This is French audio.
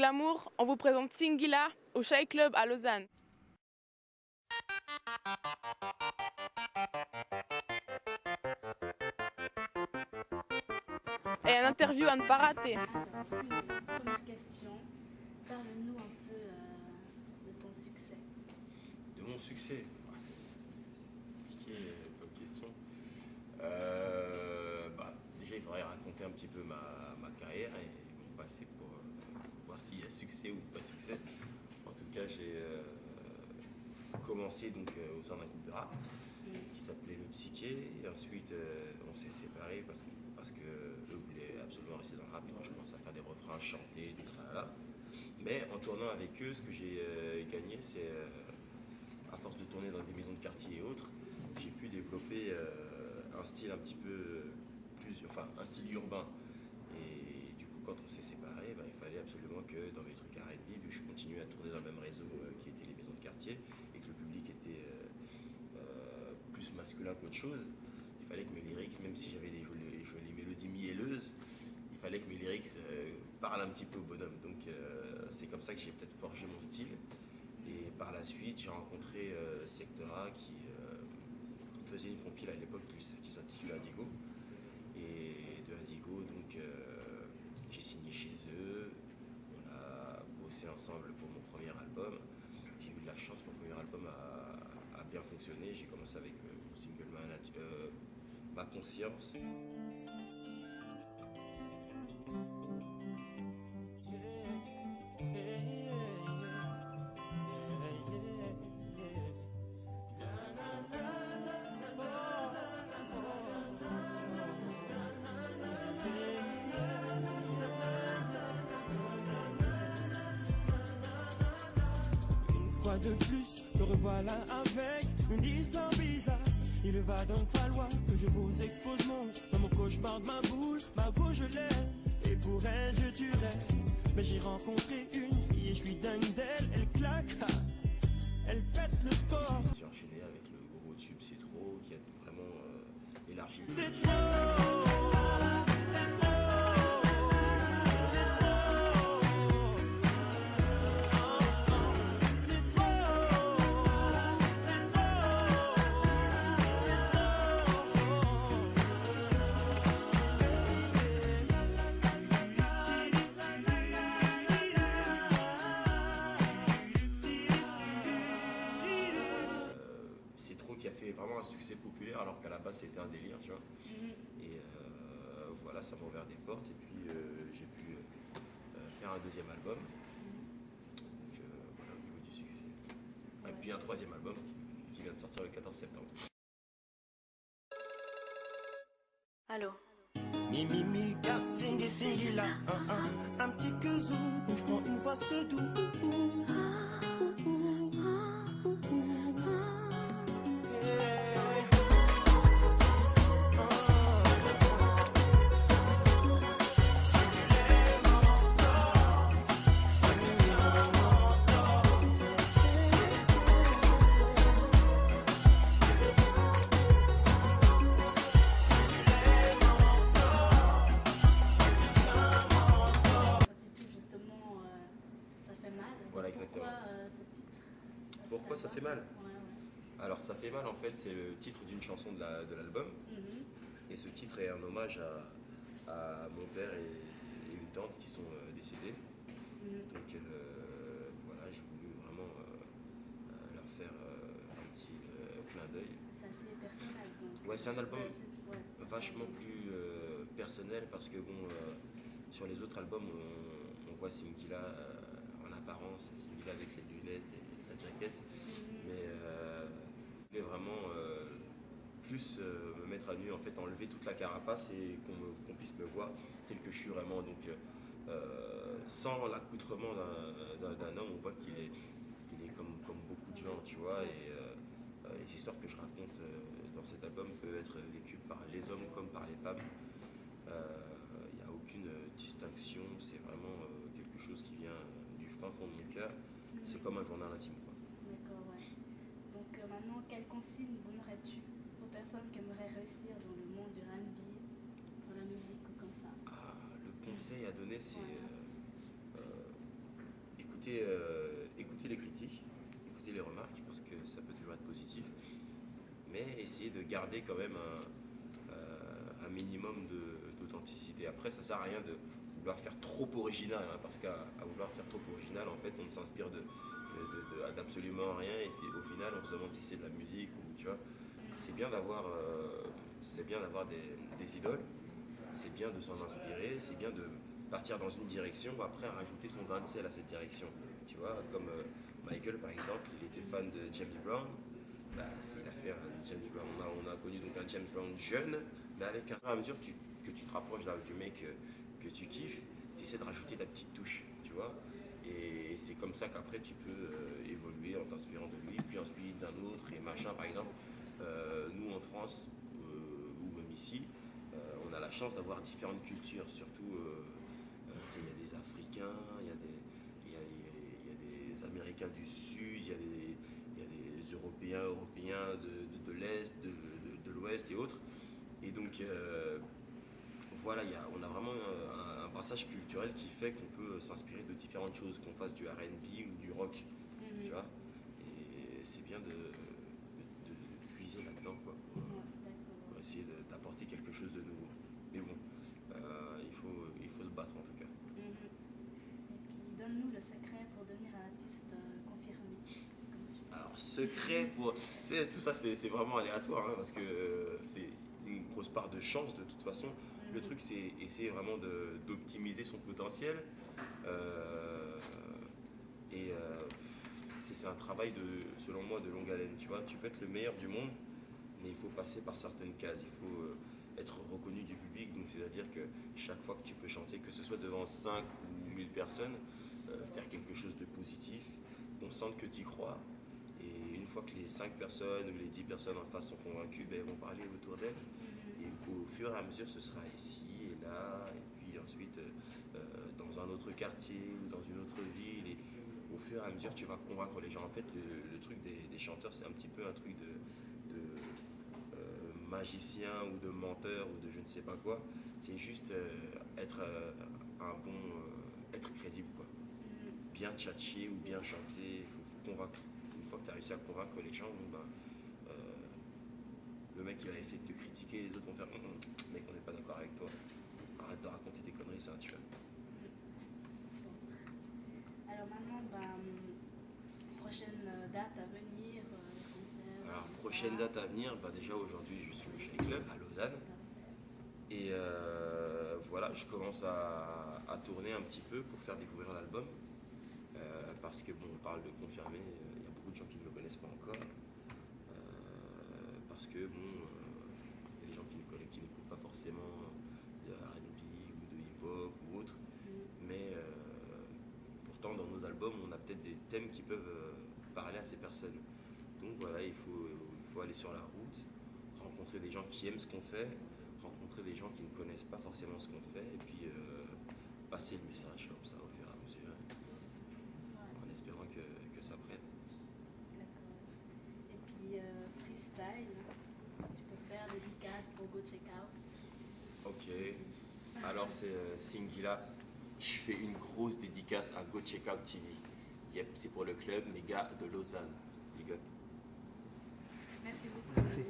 glamour, on vous présente Singila au Shy Club à Lausanne. Et une interview à ne pas rater. Première question, parle-nous un peu de ton succès. De mon succès, c'est compliqué comme question. Déjà, il faudrait raconter un petit peu ma carrière et mon passé pour voir s'il y a succès ou pas succès. En tout cas, j'ai commencé donc, au sein d'un groupe de rap qui s'appelait Le Psyché. Et ensuite, on s'est séparés parce que eux voulaient absolument rester dans le rap et moi je commençais à faire des refrains, chanter, du tralala. Mais en tournant avec eux, ce que j'ai gagné, c'est à force de tourner dans des maisons de quartier et autres, j'ai pu développer un style un petit peu un style urbain. Et du coup, quand on s'est séparés, il fallait absolument que dans mes trucs R&B, vu que je continuais à tourner dans le même réseau qui était les maisons de quartier et que le public était plus masculin qu'autre chose, il fallait que mes lyrics, même si j'avais des jolies mélodies mielleuses, il fallait que mes lyrics parlent un petit peu au bonhomme. Donc c'est comme ça que j'ai peut-être forgé mon style. Et par la suite, j'ai rencontré Sectora qui faisait une compile à l'époque qui s'intitulait Indigo. Et de Indigo, donc j'ai signé chez eux. On a bossé ensemble pour mon premier album. J'ai eu de la chance, mon premier album a bien fonctionné. J'ai commencé avec mon single Ma Conscience. De plus, me revoilà avec une histoire bizarre. Il va donc falloir que je vous expose mon cauchemar de ma boule, ma go je l'aime. Et pour elle je tuerais. Mais j'ai rencontré une fille et je suis dingue d'elle. Elle claque, elle pète le sport. J'ai enchaîné avec le gros tube C'est trop qui a vraiment élargi le C'est trop. Qui a fait vraiment un succès populaire alors qu'à la base c'était un délire, tu vois. Et voilà, ça m'a ouvert des portes et puis j'ai pu faire un deuxième album. Donc voilà au niveau du succès. Et puis un troisième album qui vient de sortir le 14 septembre. Allô. Mimi 1004, singi là, un petit quezou, quand je prends une voix ce doux. Pourquoi ça fait mal? Alors ça fait mal en fait, c'est le titre d'une chanson de l'album. Et ce titre est un hommage à mon père et une tante qui sont décédés. Donc voilà, j'ai voulu vraiment leur faire un petit clin d'œil. C'est assez personnel donc. Ouais, c'est un album vachement plus personnel parce que bon, sur les autres albums on voit Singila en apparence, Singila avec les lunettes et la jaquette, mais je voulais vraiment plus me mettre à nu, en fait enlever toute la carapace et qu'on puisse me voir tel que je suis vraiment, donc sans l'accoutrement d'un homme, on voit qu'il est comme beaucoup de gens, tu vois, et les histoires que je raconte dans cet album peuvent être vécues par les hommes comme par les femmes. Il n'y a aucune distinction, c'est vraiment quelque chose qui vient du fin fond de mon cœur. C'est comme un journal intime, quoi. D'accord, ouais. Donc maintenant, quelle consigne donnerais-tu aux personnes qui aimeraient réussir dans le monde du R&B, dans la musique ou comme ça? Le conseil à donner, c'est écouter les critiques, écouter les remarques, parce que ça peut toujours être positif, mais essayer de garder quand même un minimum d'authenticité. Après, ça sert à rien de vouloir faire trop original, hein, parce qu'à vouloir faire trop original, en fait, on ne s'inspire d'absolument rien, et au final, on se demande si c'est de la musique ou tu vois. C'est bien d'avoir des idoles, c'est bien de s'en inspirer, c'est bien de partir dans une direction, après rajouter son grain de sel à cette direction. Tu vois, comme Michael par exemple, il était fan de James Brown, bah, il a fait un James Brown, on a connu donc un James Brown jeune, mais avec un fur et à mesure que tu te rapproches là, du mec que tu kiffes, tu essaies de rajouter ta petite touche, tu vois. Et c'est comme ça qu'après tu peux évoluer en t'inspirant de lui, puis ensuite d'un autre et machin. Par exemple, nous en France, ou même ici, on a la chance d'avoir différentes cultures, surtout il y a des Africains, il y a des Américains du Sud, il y a des Européens de l'Est, de l'Ouest et autres. Et donc voilà, on a vraiment un brassage culturel qui fait qu'on peut s'inspirer de différentes choses, qu'on fasse du R&B ou du rock, tu vois. Et c'est bien de puiser là-dedans, quoi, pour essayer d'apporter quelque chose de nouveau. Mais bon, il faut se battre en tout cas. Et puis, donne-nous le secret pour devenir un artiste confirmé. Alors, secret pour... Tu sais, tout ça, c'est vraiment aléatoire, hein, parce que c'est une grosse part de chance de toute façon. Le truc, c'est essayer vraiment d'optimiser son potentiel. C'est un travail, selon moi, de longue haleine. Tu vois, tu peux être le meilleur du monde, mais il faut passer par certaines cases. Il faut être reconnu du public. Donc, c'est-à-dire que chaque fois que tu peux chanter, que ce soit devant 5 ou 1000 personnes, faire quelque chose de positif, qu'on sente que tu y crois. Et une fois que les 5 personnes ou les 10 personnes en face sont convaincues, ben, elles vont parler autour d'elles. Et au fur et à mesure, ce sera ici et là, et puis ensuite dans un autre quartier ou dans une autre ville. Et au fur et à mesure, tu vas convaincre les gens. En fait, le truc des chanteurs, c'est un petit peu un truc de magicien ou de menteur ou de je ne sais pas quoi. C'est juste être être crédible, quoi. Bien tchatcher ou bien chanter, il faut convaincre. Une fois que tu as réussi à convaincre les gens, le mec il va essayer de te critiquer, les autres vont faire mec, on n'est pas d'accord avec toi, arrête de raconter des conneries, ça tu vois. Alors maintenant, prochaine date à venir, concert. Alors prochaine date à venir, déjà aujourd'hui je suis au Shake Club à Lausanne et voilà, je commence à tourner un petit peu pour faire découvrir l'album parce que bon, on parle de confirmer, il y a beaucoup de gens qui ne le connaissent pas encore. Parce que bon, il y a des gens qui n'écoutent pas forcément de R&B ou de hip-hop ou autre, mais pourtant dans nos albums on a peut-être des thèmes qui peuvent parler à ces personnes. Donc voilà, il faut aller sur la route, rencontrer des gens qui aiment ce qu'on fait, rencontrer des gens qui ne connaissent pas forcément ce qu'on fait, et puis passer le message comme ça au fur et à mesure, en espérant que ça prenne. D'accord. Et puis freestyle, tu peux faire dédicace pour Go Check Out. Ok, alors c'est Singila, je fais une grosse dédicace à Go Check Out TV. Yep, c'est pour le club, les gars de Lausanne. Big up. Merci beaucoup. Merci.